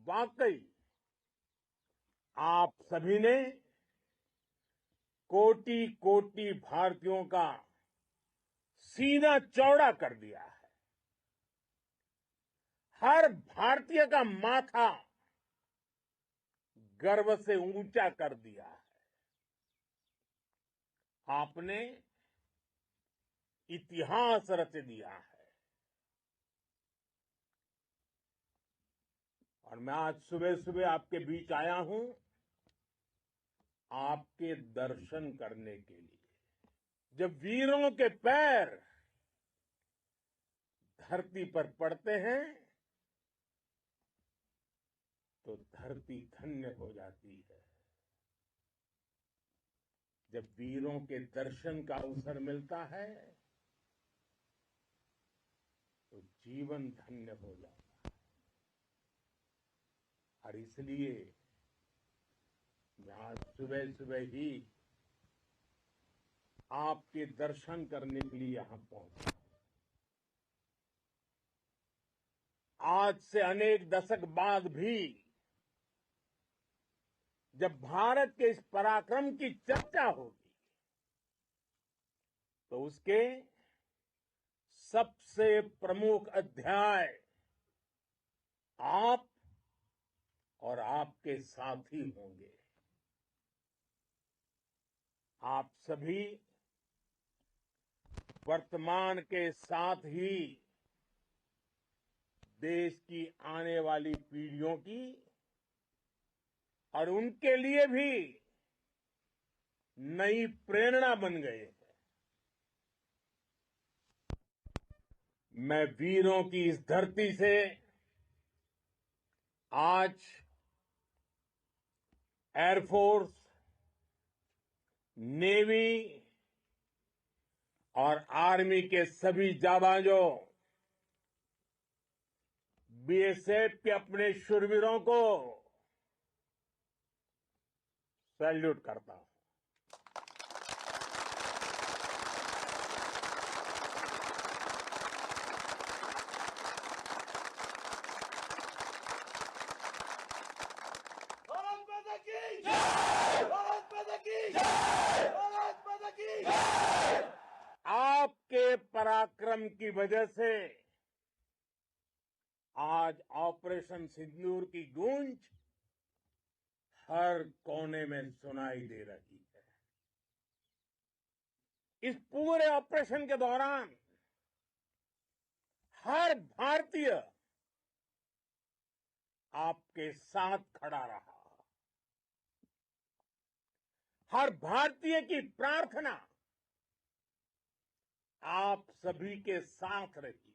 वाकई आप सभी ने कोटि कोटि भारतीयों का सीना चौड़ा कर दिया है। हर भारतीय का माथा गर्व से ऊंचा कर दिया है। आपने इतिहास रच दिया है। और मैं आज सुबह सुबह आपके बीच आया हूं आपके दर्शन करने के लिए। जब वीरों के पैर धरती पर पड़ते हैं तो धरती धन्य हो जाती है। जब वीरों के दर्शन का अवसर मिलता है तो जीवन धन्य हो जाता है। और इसलिए मैं आज सुबह सुबह ही आपके दर्शन करने के लिए यहां पहुंचा। आज से अनेक दशक बाद भी जब भारत के इस पराक्रम की चर्चा होगी तो उसके सबसे प्रमुख अध्याय आप और आपके साथी होंगे। आप सभी वर्तमान के साथ ही देश की आने वाली पीढ़ियों की और उनके लिए भी नई प्रेरणा बन गए हैं। मैं वीरों की इस धरती से आज एयरफोर्स, नेवी और आर्मी के सभी जाबाजों, बीएसएफ के अपने शूरवीरों को सैल्यूट करता हूं। भारत माता की जय! भारत माता की जय! भारत माता की जय! आपके पराक्रम की वजह से आज ऑपरेशन सिंदूर की गूंज हर कोने में सुनाई दे रही है। इस पूरे ऑपरेशन के दौरान हर भारतीय आपके साथ खड़ा रहा। हर भारतीय की प्रार्थना आप सभी के साथ रही।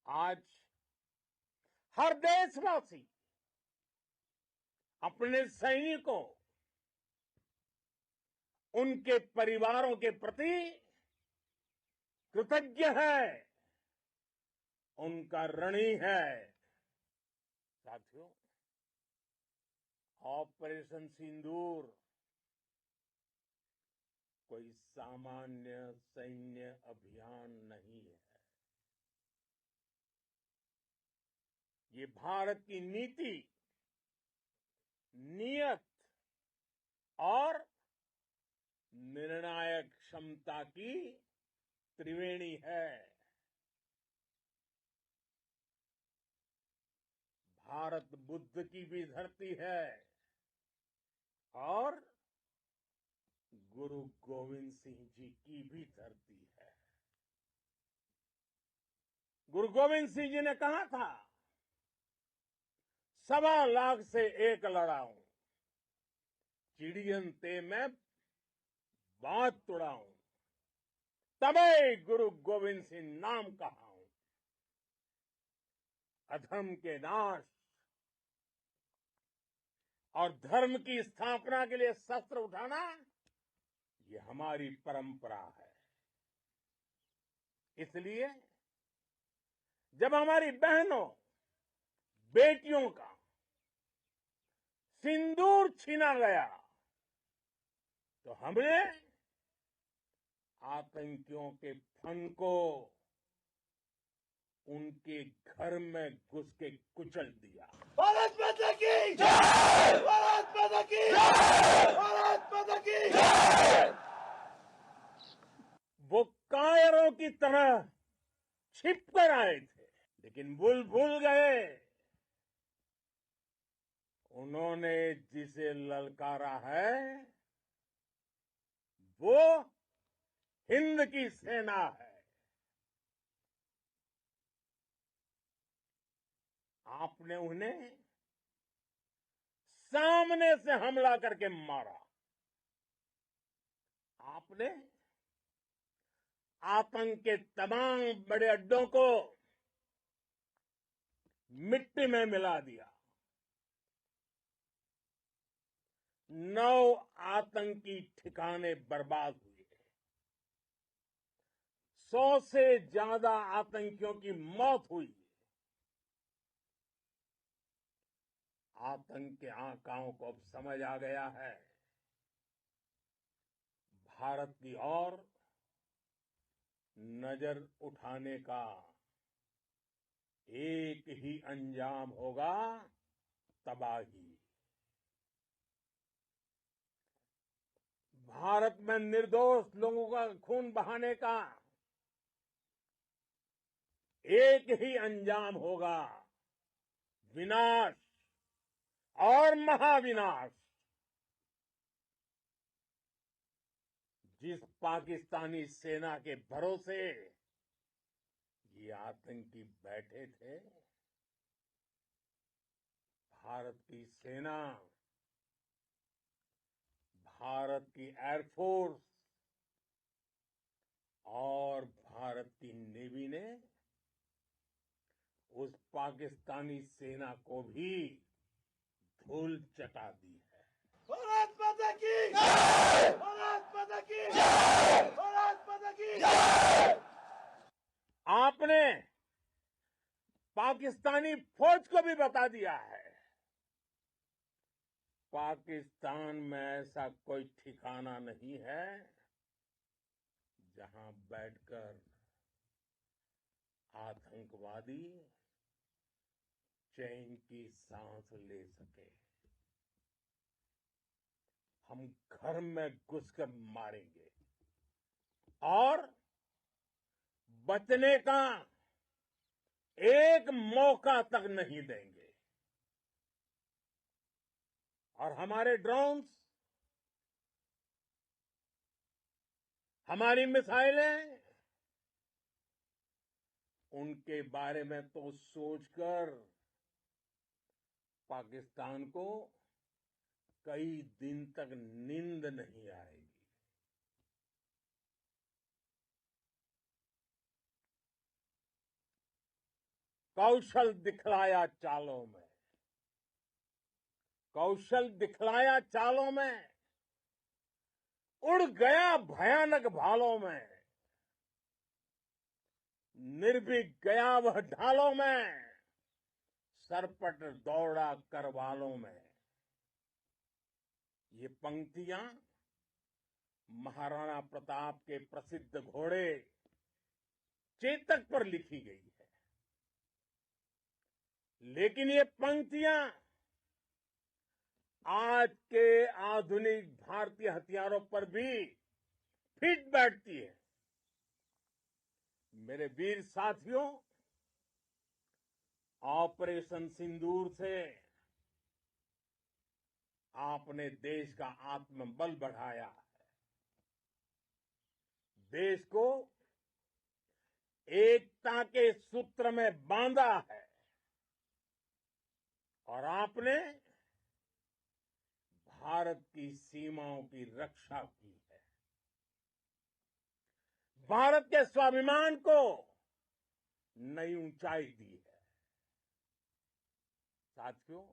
आज हर देशवासी अपने सैनिकों, उनके परिवारों के प्रति कृतज्ञ है, उनका ऋणी है। साथियों, ऑपरेशन सिंदूर कोई सामान्य सैन्य अभियान नहीं है। ये भारत की नीति, नियत और निर्णायक क्षमता की त्रिवेणी है। भारत बुद्ध की भी धरती है और गुरु गोविंद सिंह जी की भी धरती है। गुरु गोविंद सिंह जी ने कहा था, 1.25 लाख से एक लड़ाऊं, चिड़ियन ते मैं बात तुड़ाऊं, तबे गुरु गोविंद सिंह नाम कहाऊं। अधर्म के नाश और धर्म की स्थापना के लिए शस्त्र उठाना, ये हमारी परंपरा है। इसलिए जब हमारी बहनों, बेटियों का सिंदूर छीना गया तो हमने आतंकियों के फन को उनके घर में घुस के कुचल दिया। भारत माता की जय! भारत माता की जय! भारत माता की जय! वो कायरों की तरह छिप कर आए थे, लेकिन भूल गए उन्होंने जिसे ललकारा है वो हिंद की सेना है। आपने उन्हें सामने से हमला करके मारा। आपने आतंक के तमाम बड़े अड्डों को मिट्टी में मिला दिया। 9 आतंकी ठिकाने बर्बाद हुए। 100 से ज्यादा आतंकियों की मौत हुई। आतंक के आकाओं को अब समझ आ गया है भारत की ओर नजर उठाने का एक ही अंजाम होगा, तबाही। भारत में निर्दोष लोगों का खून बहाने का एक ही अंजाम होगा, विनाश और महाविनाश। जिस पाकिस्तानी सेना के भरोसे ये आतंकी बैठे थे, भारत की सेना, भारत की एयरफोर्स और भारत की नेवी ने उस पाकिस्तानी सेना को भी धूल चटा दी है। भारत माता की जय! भारत माता की जय! भारत माता की जय! आपने पाकिस्तानी फौज को भी बता दिया है, पाकिस्तान में ऐसा कोई ठिकाना नहीं है जहां बैठकर आतंकवादी चैन की सांस ले सके। हम घर में घुसकर मारेंगे और बचने का एक मौका तक नहीं देंगे। और हमारे ड्रोन्स, हमारी मिसाइलें, उनके बारे में तो सोचकर पाकिस्तान को कई दिन तक नींद नहीं आएगी। कौशल दिखलाया चालों में, कौशल दिखलाया चालों में, उड़ गया भयानक भालों में, निर्भीक गया वह ढालों में, सरपट दौड़ा करवालों में। ये पंक्तियां महाराणा प्रताप के प्रसिद्ध घोड़े चेतक पर लिखी गई है, लेकिन ये पंक्तियां आज के आधुनिक भारतीय हथियारों पर भी फिट बैठती है। मेरे वीर साथियों, ऑपरेशन सिंदूर से आपने देश का आत्मबल बढ़ाया है, देश को एकता के सूत्र में बांधा है और आपने भारत की सीमाओं की रक्षा की है। भारत के स्वाभिमान को नई ऊंचाई दी है। साथियों,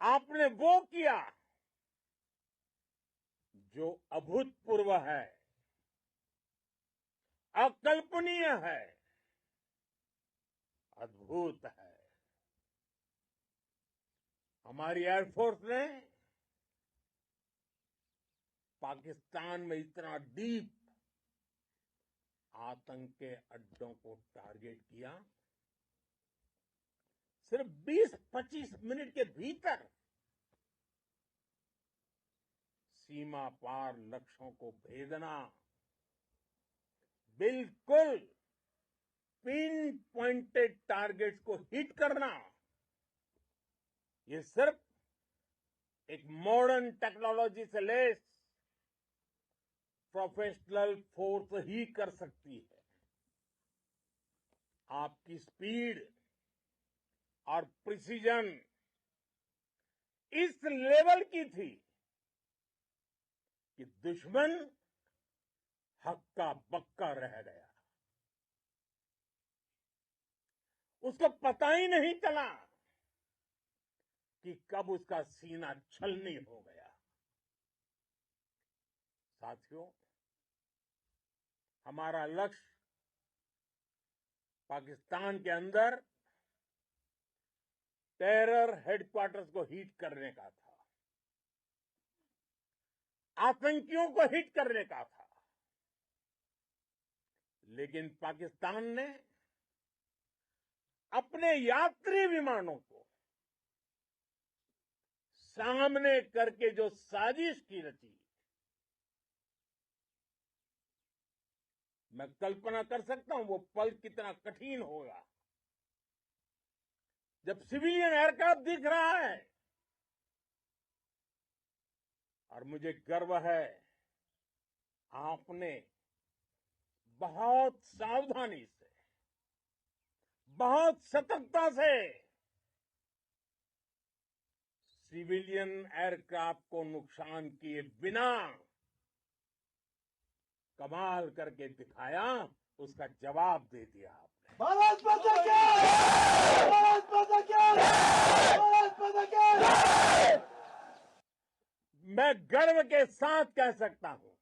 आपने वो किया जो अभूतपूर्व है, अकल्पनीय है, अद्भुत है। हमारी एयरफोर्स ने पाकिस्तान में इतना डीप आतंक के अड्डों को टारगेट किया। सिर्फ 20-25 मिनट के भीतर सीमा पार लक्ष्यों को भेदना, बिल्कुल पिन पॉइंटेड टारगेट्स को हिट करना, ये सिर्फ एक मॉडर्न टेक्नोलॉजी से लेस प्रोफेशनल फोर्स ही कर सकती है। आपकी स्पीड और प्रिसीजन इस लेवल की थी कि दुश्मन हक्का बक्का रह गया। उसको पता ही नहीं चला कि कब उसका सीना छलनी हो गया। साथियों, हमारा लक्ष्य पाकिस्तान के अंदर टेरर हेडक्वार्टर्स को हिट करने का था, आतंकियों को हिट करने का था। लेकिन पाकिस्तान ने अपने यात्री विमानों को सामने करके जो साजिश की रची, मैं कल्पना कर सकता हूं वो पल कितना कठिन होगा जब सिविलियन एयरक्राफ्ट दिख रहा है। और मुझे गर्व है, आपने बहुत सावधानी से, बहुत सतर्कता से सिविलियन एयरक्राफ्ट को नुकसान किए बिना कमाल करके दिखाया, उसका जवाब दे दिया आपने। भारत माता की भारत माता की भारत माता की। मैं गर्व के साथ कह सकता हूं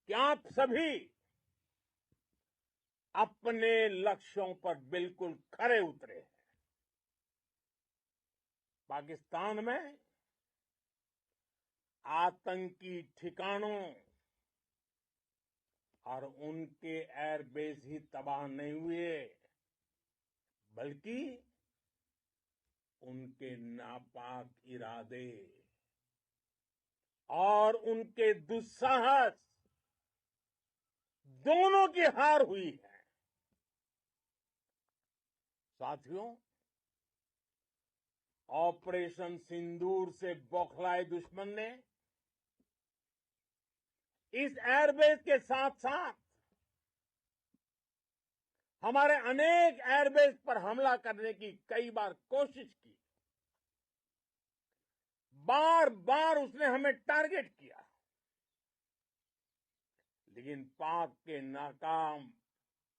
कि आप सभी अपने लक्ष्यों पर बिल्कुल खरे उतरे हैं। पाकिस्तान में आतंकी ठिकानों और उनके एयरबेस ही तबाह नहीं हुए, बल्कि उनके नापाक इरादे और उनके दुस्साहस दोनों की हार हुई है। साथियों, ऑपरेशन सिंदूर से बौखलाए दुश्मन ने इस एयरबेस के साथ साथ हमारे अनेक एयरबेस पर हमला करने की कई बार कोशिश की। बार बार उसने हमें टारगेट किया, लेकिन पाक के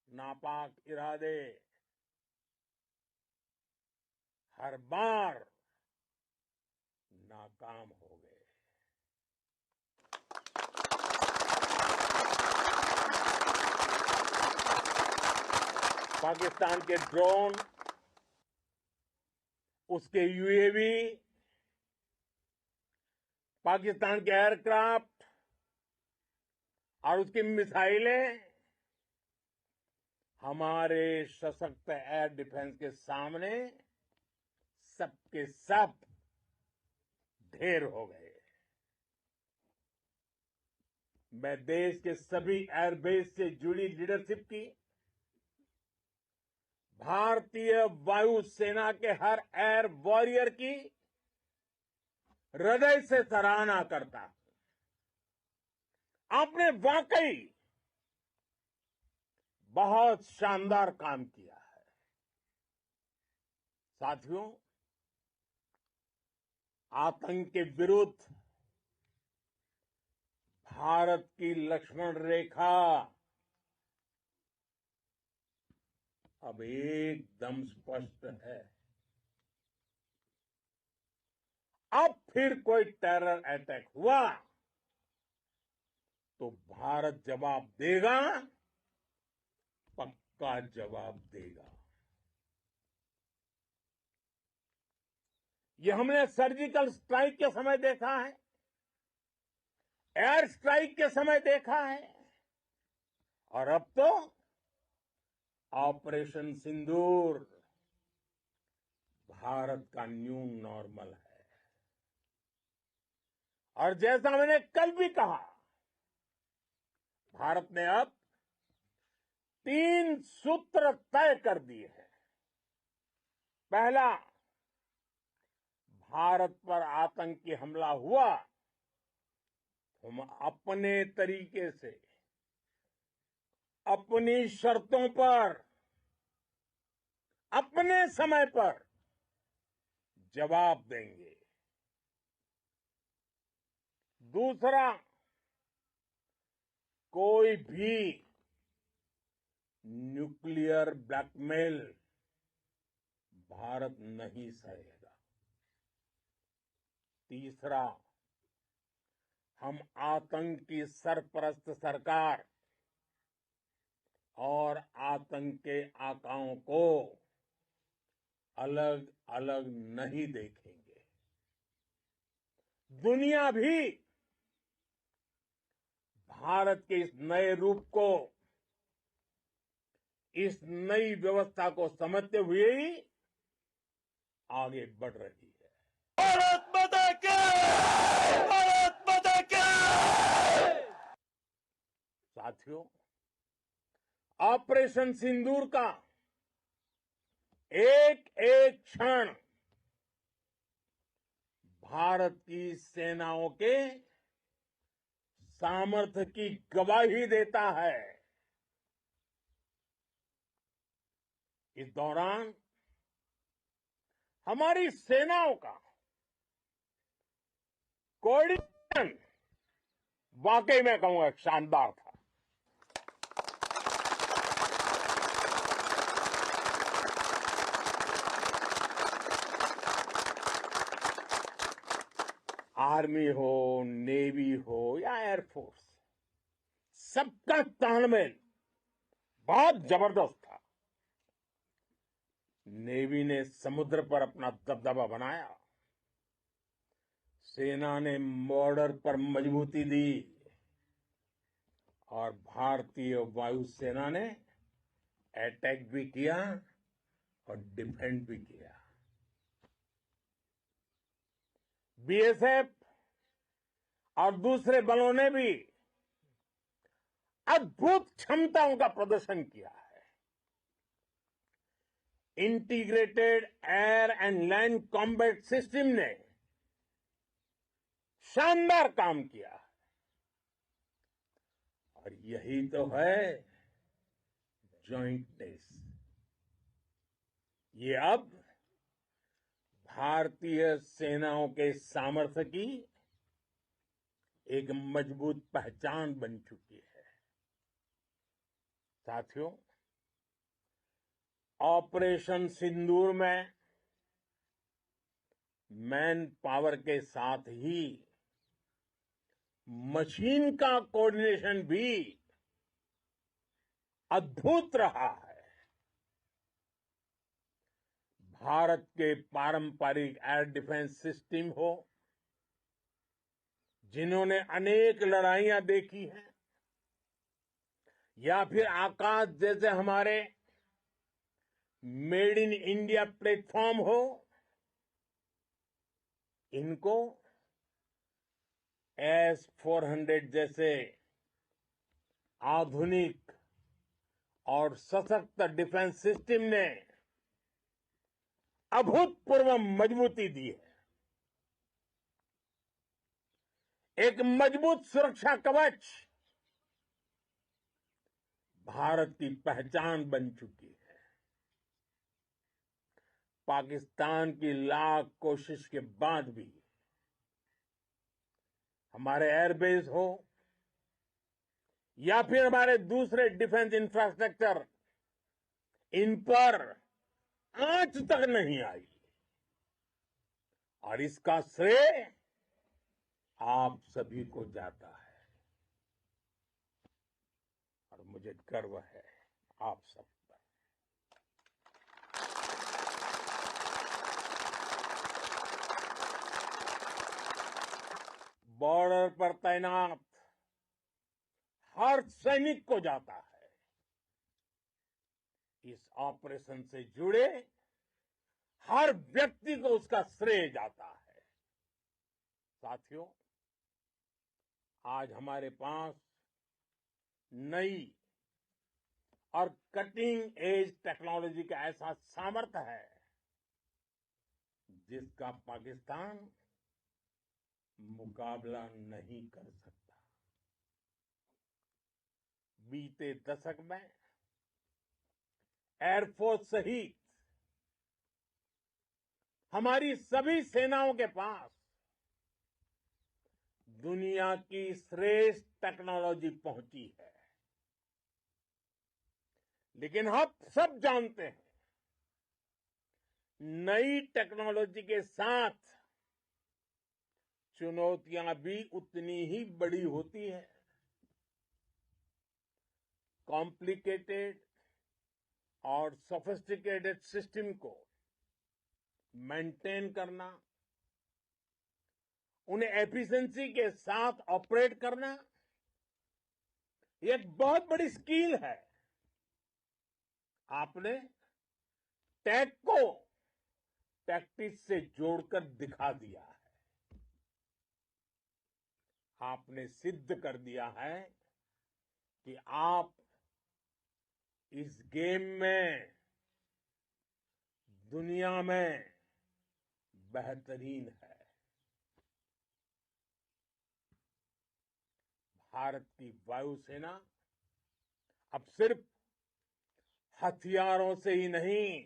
नापाक इरादे हर बार नाकाम हो गए। पाकिस्तान के ड्रोन, उसके यूएवी, पाकिस्तान के एयरक्राफ्ट और उसकी मिसाइलें हमारे सशक्त एयर डिफेंस के सामने सबके सब ढेर हो गए। मैं देश के सभी एयरबेस से जुड़ी लीडरशिप की, भारतीय वायुसेना के हर एयर वॉरियर की हृदय से सराहना करता हूं। आपने वाकई बहुत शानदार काम किया है। साथियों, आतंक के विरुद्ध भारत की लक्ष्मण रेखा अब एकदम स्पष्ट है। अब फिर कोई टेरर अटैक हुआ तो भारत जवाब देगा, पक्का जवाब देगा। ये हमने सर्जिकल स्ट्राइक के समय देखा है, एयर स्ट्राइक के समय देखा है, और अब तो ऑपरेशन सिंदूर भारत का न्यू नॉर्मल है। और जैसा मैंने कल भी कहा, भारत ने अब 3 सूत्र तय कर दिए हैं। पहला, भारत पर आतंकी हमला हुआ, हम अपने तरीके से, अपनी शर्तों पर, अपने समय पर जवाब देंगे। दूसरा, कोई भी न्यूक्लियर ब्लैकमेल भारत नहीं सहेगा। तीसरा, हम आतंक की सरपरस्त सरकार और आतंक के आकाओं को अलग अलग नहीं देखेंगे। दुनिया भी भारत के इस नए रूप को, इस नई व्यवस्था को समझते हुए ही आगे बढ़ रही है। भारत माता की! भारत माता की! साथियों, ऑपरेशन सिंदूर का एक एक क्षण भारत की सेनाओं के सामर्थ्य की गवाही देता है। इस दौरान हमारी सेनाओं का कोऑर्डिनेशन वाकई में कहूंगा शानदार था। आर्मी हो, नेवी हो या एयरफोर्स, सबका तालमेल बहुत जबरदस्त था। नेवी ने समुद्र पर अपना दबदबा बनाया, सेना ने बॉर्डर पर मजबूती दी और भारतीय वायुसेना ने अटैक भी किया और डिफेंड भी किया। बीएसएफ और दूसरे बलों ने भी अद्भुत क्षमताओं का प्रदर्शन किया है। Integrated air and land combat system ने शानदार काम किया है। और यही तो है जॉइंटनेस। ये अब भारतीय सेनाओं के सामर्थ्य की एक मजबूत पहचान बन चुकी है। साथियों, ऑपरेशन सिंदूर में मैन पावर के साथ ही मशीन का कोऑर्डिनेशन भी अद्भुत रहा है। भारत के पारंपरिक एयर डिफेंस सिस्टम हो, जिन्होंने अनेक लड़ाइयां देखी हैं, या फिर आकाश जैसे हमारे मेड इन इंडिया प्लेटफॉर्म हो, इनको S-400 जैसे आधुनिक और सशक्त डिफेंस सिस्टम ने अभूतपूर्व मजबूती दी है। एक मजबूत सुरक्षा कवच भारत की पहचान बन चुकी है। पाकिस्तान की लाख कोशिश के बाद भी हमारे एयरबेस हो या फिर हमारे दूसरे डिफेंस इंफ्रास्ट्रक्चर, इन पर आंच तक नहीं आई। और इसका श्रेय आप सभी को जाता है और मुझे गर्व है आप सब पर। बॉर्डर पर तैनात हर सैनिक को जाता है इस ऑपरेशन से जुड़े हर व्यक्ति को उसका श्रेय जाता है। साथियों, आज हमारे पास नई और कटिंग एज टेक्नोलॉजी का ऐसा सामर्थ्य है जिसका पाकिस्तान मुकाबला नहीं कर सकता। बीते दशक में एयरफोर्स सहित हमारी सभी सेनाओं के पास दुनिया की श्रेष्ठ टेक्नोलॉजी पहुंची है। लेकिन हम सब जानते हैं, नई टेक्नोलॉजी के साथ चुनौतियां भी उतनी ही बड़ी होती है। कॉम्प्लिकेटेड और सोफिस्टिकेटेड सिस्टम को मेंटेन करना, उन्हें एफिशिएंसी के साथ ऑपरेट करना, एक बहुत बड़ी स्किल है। आपने टेक को टैक्टिक्स से जोड़कर दिखा दिया है। आपने सिद्ध कर दिया है कि आप इस गेम में दुनिया में बेहतरीन है। भारत की वायुसेना अब सिर्फ हथियारों से ही नहीं,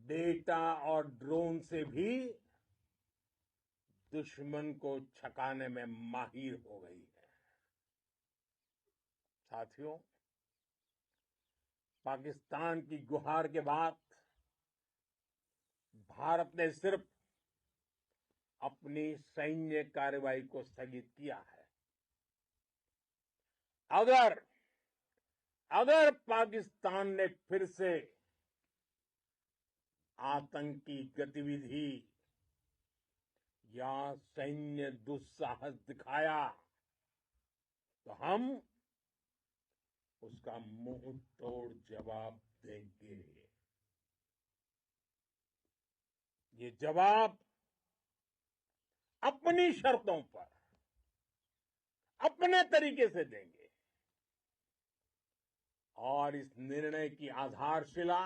डेटा और ड्रोन से भी दुश्मन को छकाने में माहिर हो गई है। साथियों, पाकिस्तान की गुहार के बाद भारत ने सिर्फ अपनी सैन्य कार्रवाई को स्थगित किया है। अगर पाकिस्तान ने फिर से आतंकी गतिविधि या सैन्य दुस्साहस दिखाया तो हम उसका मुंह तोड़ जवाब देंगे। ये जवाब अपनी शर्तों पर, अपने तरीके से देंगे। और इस निर्णय की आधारशिला,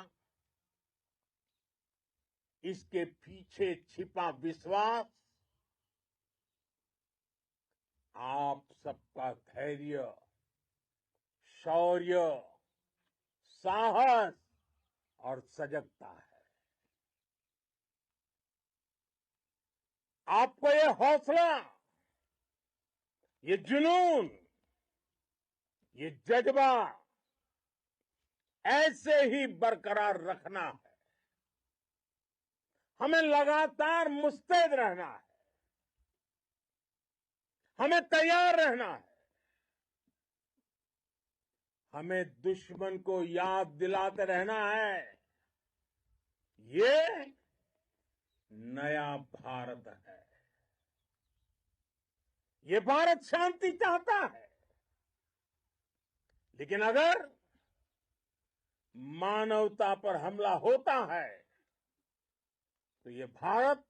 इसके पीछे छिपा विश्वास आप सबका धैर्य, शौर्य, साहस और सजगता है। आपको ये हौसला, ये जुनून, ये जज्बा ऐसे ही बरकरार रखना है। हमें लगातार मुस्तैद रहना है, हमें तैयार रहना है। हमें दुश्मन को याद दिलाते रहना है, ये नया भारत है। ये भारत शांति चाहता है, लेकिन अगर मानवता पर हमला होता है तो ये भारत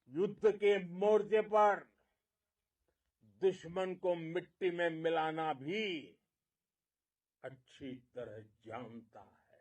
युद्ध के मोर्चे पर दुश्मन को मिट्टी में मिलाना भी अच्छी तरह जानता है।